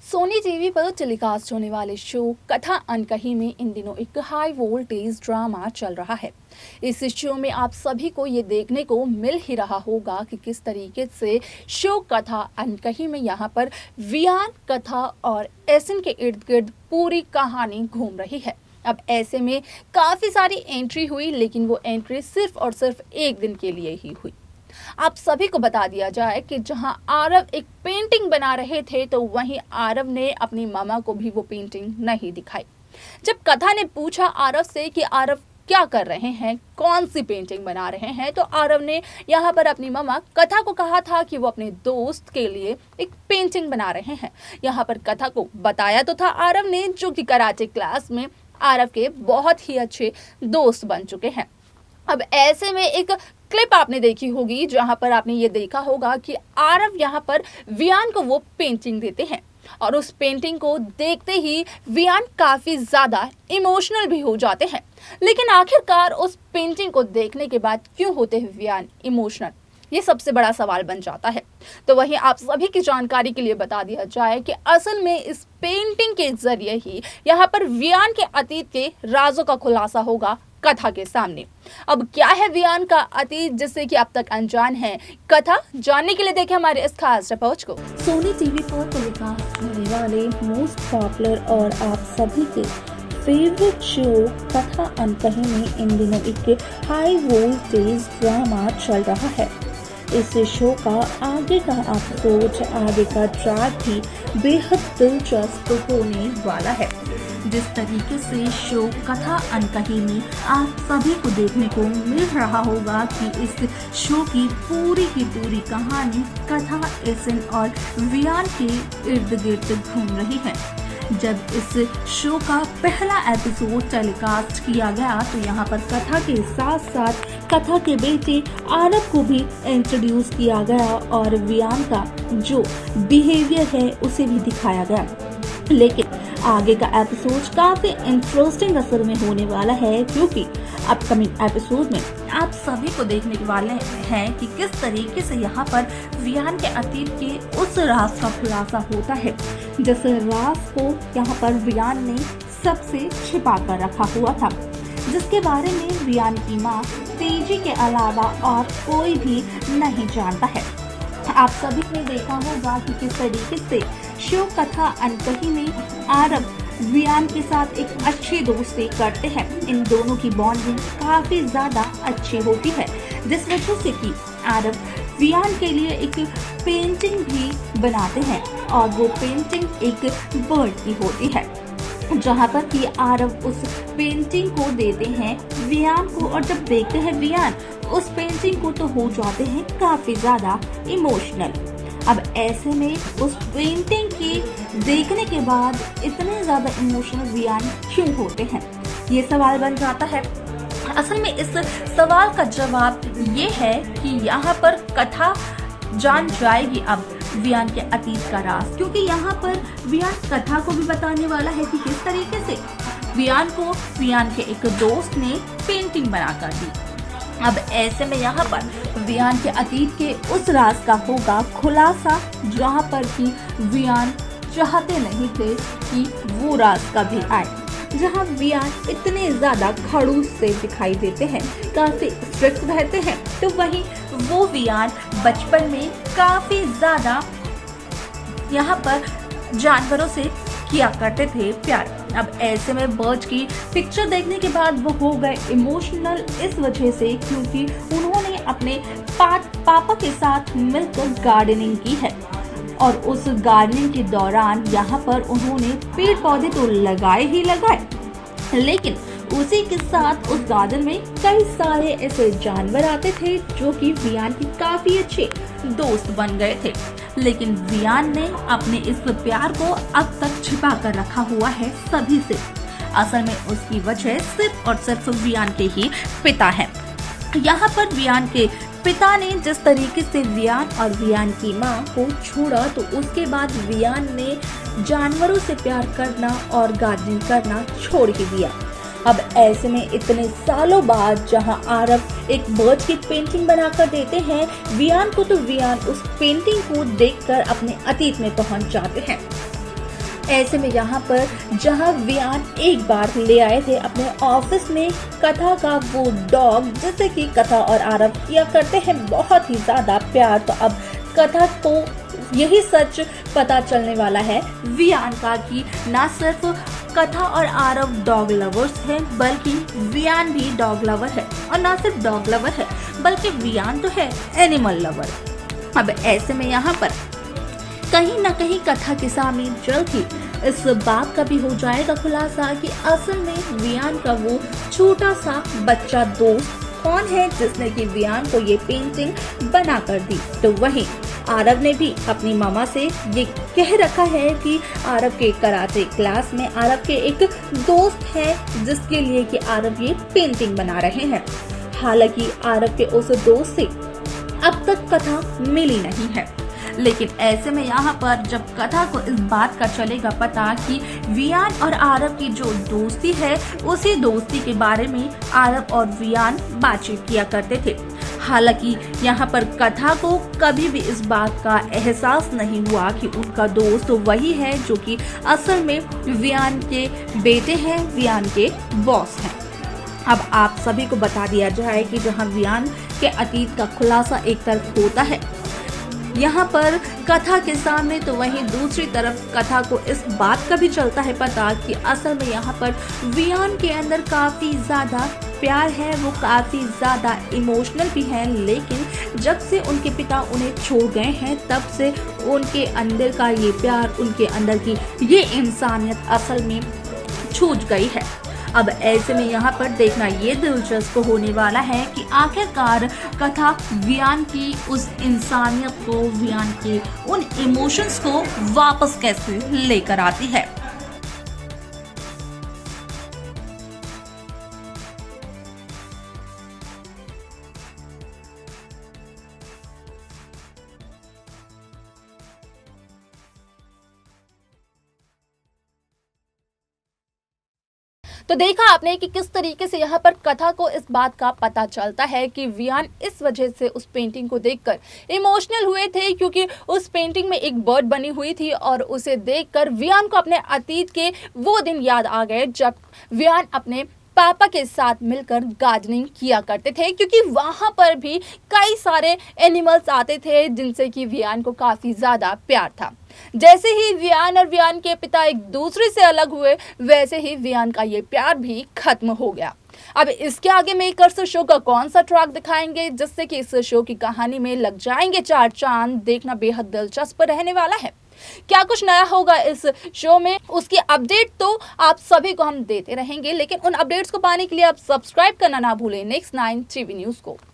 Sony TV पर telecast होने वाले शो कथा अनकही में इन दिनों एक हाई वोल्टेज ड्रामा चल रहा है। इस शो में आप सभी को ये देखने को मिल ही रहा होगा कि किस तरीके से शो कथा अनकही में यहाँ पर वियान, कथा और एसिन के इर्द गिर्द पूरी कहानी घूम रही है। अब ऐसे में काफ़ी सारी एंट्री हुई, लेकिन वो एंट्री सिर्फ और सिर्फ एक दिन के लिए ही हुई। आप सभी को बता दिया जाए कि जहां आरव एक पेंटिंग बना रहे थे, तो वहीं आरव ने अपनी मामा को भी वो पेंटिंग नहीं दिखाई। जब कथा ने पूछा आरव से कि आरव क्या कर रहे हैं, कौन सी पेंटिंग बना रहे हैं, तो आरव ने यहाँ पर अपनी मामा कथा को कहा था कि वो अपने दोस्त के लिए एक पेंटिंग बना रहे हैं। यहाँ पर कथा को बताया तो था आरव ने, जो कि कराटे क्लास में आरव के बहुत ही अच्छे दोस्त बन चुके हैं। अब ऐसे में एक क्लिप आपने देखी होगी जहां पर आपने ये देखा होगा कि आरव यहाँ पर वियान को वो पेंटिंग देते हैं और उस पेंटिंग को देखते ही वियान काफी ज्यादा इमोशनल भी हो जाते हैं। लेकिन आखिरकार उस पेंटिंग को देखने के बाद क्यों होते हैं वियान इमोशनल, ये सबसे बड़ा सवाल बन जाता है। तो वहीं आप सभी की जानकारी के लिए बता दिया जाए कि असल में इस पेंटिंग के जरिए ही यहाँ पर वियान के अतीत के राजों का खुलासा होगा कथा के सामने। अब क्या है वियान का अतीत जिससे कि अब तक अनजान है, कथा जानने के लिए देखें हमारे इस खास रिपोर्ट को। सोनी टीवी पर टेलीकास्ट होने वाले मोस्ट पॉपुलर और आप सभी के फेवरेट शो कथा अनकही में इन दिनों एक हाई वोल्टेज ड्रामा चल रहा है। इस शो का आगे का एपिसोड, आगे का ट्रैक भी बेहद दिलचस्प होने वाला है। जिस तरीके से शो कथा अनकही में आप सभी को देखने को मिल रहा होगा कि इस शो की पूरी कहानी कथा, एसिन और वियान के इर्द गिर्द घूम रही है। जब इस शो का पहला एपिसोड टेलीकास्ट किया गया तो यहाँ पर कथा के साथ साथ कथा के बेटे आरव को भी इंट्रोड्यूस किया गया और वियान का जो बिहेवियर है उसे भी दिखाया गया। लेकिन आगे का एपिसोड काफी इंटरेस्टिंग असल में होने वाला है, क्योंकि अपकमिंग एपिसोड में आप सभी को देखने वाले हैं कि किस तरीके से यहाँ पर वियान के अतीत के उस राज का खुलासा होता है, जिस राज को यहाँ पर वियान ने सबसे छिपा कर रखा हुआ था, जिसके बारे में वियान की माँ तेजी के अलावा और कोई भी नहीं जानता है। आप सभी ने देखा होगा कि किस तरीके से शो कथा अनकही में आरव वियान के साथ एक अच्छी दोस्ती करते हैं। इन दोनों की बॉन्डिंग काफी ज्यादा अच्छी होती है, जिस वजह से कि आरव वियान के लिए एक पेंटिंग भी बनाते हैं और वो पेंटिंग एक बर्ड की होती है, जहाँ पर कि आरव उस पेंटिंग को देते हैं वियान को, और जब देखते हैं वियान उस पेंटिंग को तो हो जाते हैं काफी ज्यादा इमोशनल। अब ऐसे में उस पेंटिंग की देखने के बाद इतने ज्यादा इमोशनल वियान क्यों होते हैं, ये सवाल बन जाता है। असल में इस सवाल का जवाब ये है कि यहाँ पर कथा जान जाएगी अब वियान के अतीत का राज, क्योंकि यहाँ पर वियान कथा को भी बताने वाला है कि किस तरीके से वियान को वियान के एक दोस्त ने पेंटिंग बनाकर दी। अब ऐसे में यहाँ पर वियान के अतीत के उस राज का होगा खुलासा, जहाँ पर कि वियान चाहते नहीं थे कि वो राज कभी आए। जहाँ वियान इतने ज्यादा खड़ूस से दिखाई देते हैं, काफी स्ट्रिक्ट रहते हैं, तो वहीं वो वियान बचपन में काफी ज्यादा यहाँ पर जानवरों से किया करते थे प्यार। अब ऐसे में बर्ड की पिक्चर देखने के बाद वो हो गए इमोशनल इस वजह से क्योंकि उन्होंने अपने पापा के साथ मिलकर गार्डनिंग की है, और उस गार्डनिंग के दौरान यहाँ पर उन्होंने पेड़ पौधे तो लगाए ही लगाए, लेकिन उसी के साथ उस गार्डन में कई सारे ऐसे जानवर आते थे जो कि वियान के काफी अच्छे दोस्त बन गए थे। लेकिन वियान ने अपने इस प्यार को अब तक छिपा कर रखा हुआ है सभी से। असल में उसकी वजह सिर्फ और सिर्फ वियान के ही पिता है। यहाँ पर वियान के पिता ने जिस तरीके से वियान और वियान की माँ को छोड़ा, तो उसके बाद वियान ने जानवरों से प्यार करना और गार्डनिंग करना छोड़ के दिया। अब ऐसे में इतने सालों बाद जहां आरव एक बर्ड की पेंटिंग बनाकर देते हैं वियान को, तो वियान उस पेंटिंग को देखकर अपने अतीत में पहुंच जाते हैं। ऐसे में यहाँ पर जहाँ वियान एक बार ले आए थे अपने ऑफिस में कथा का वो डॉग, जिससे कि कथा और आरव किया करते हैं बहुत ही ज्यादा प्यार, तो अब कथा को यही सच पता चलने वाला है वियान का कि ना सिर्फ कथा और आरव डॉग लवर्स हैं, बल्कि वियान भी डॉग लवर है, और ना सिर्फ डॉग लवर है बल्कि वियान तो है एनिमल लवर। अब ऐसे में यहाँ पर कहीं न कहीं कथा के सामने जल्द ही इस बात का भी हो जाएगा खुलासा कि असल में वियान का वो छोटा सा बच्चा दोस्त कौन है जिसने कि वियान को ये पेंटिंग बना कर दी। तो वहीं आरव ने भी अपनी मामा से ये कह रखा है कि आरव के कराटे क्लास में आरव के एक दोस्त है जिसके लिए कि आरव ये पेंटिंग बना रहे हैं। हालांकि आरव के उस दोस्त से अब तक कथा मिली नहीं है, लेकिन ऐसे में यहाँ पर जब कथा को इस बात का चलेगा पता कि वियान और आरव की जो दोस्ती है, उसी दोस्ती के बारे में आरव और वियान बातचीत किया करते थे। हालांकि यहाँ पर कथा को कभी भी इस बात का एहसास नहीं हुआ कि उनका दोस्त वही है जो कि असल में वियान के बेटे हैं, वियान के बॉस हैं। अब आप सभी को बता दिया जाए कि जहाँ वियान के अतीत का खुलासा एक तरफ होता है यहाँ पर कथा के सामने, तो वहीं दूसरी तरफ कथा को इस बात का भी चलता है पता कि असल में यहाँ पर वियान के अंदर काफी ज्यादा प्यार है, वो काफी ज्यादा इमोशनल भी है, लेकिन जब से उनके पिता उन्हें छोड़ गए हैं तब से उनके अंदर का ये प्यार, उनके अंदर की ये इंसानियत असल में छूट गई है। अब ऐसे में यहाँ पर देखना ये दिलचस्प होने वाला है कि आखिरकार कथा वियान की उस इंसानियत को, वियान के उन इमोशंस को वापस कैसे लेकर आती है। तो देखा आपने कि किस तरीके से यहाँ पर कथा को इस बात का पता चलता है कि वियान इस वजह से उस पेंटिंग को देखकर इमोशनल हुए थे, क्योंकि उस पेंटिंग में एक बर्ड बनी हुई थी और उसे देखकर वियान को अपने अतीत के वो दिन याद आ गए जब वियान अपने पापा के साथ मिलकर गार्डनिंग किया करते थे, क्योंकि वहाँ पर भी कई सारे एनिमल्स आते थे जिनसे कि वियान को काफ़ी ज़्यादा प्यार था। जैसे ही वियान और वियान के पिता एक दूसरे से अलग हुए, वैसे ही वियान का ये प्यार भी खत्म हो गया। अब इसके आगे मेकर्स शो का कौन सा ट्रैक दिखाएंगे जिससे कि इस शो की कहानी में लग जाएंगे चार चांद, देखना बेहद दिलचस्प रहने वाला है। क्या कुछ नया होगा इस शो में, उसकी अपडेट तो आप सभी को हम देते रहेंगे, लेकिन उन अपडेट्स को पाने के लिए आप सब्सक्राइब करना ना भूलें नेक्स्ट 9 टीवी न्यूज़ को।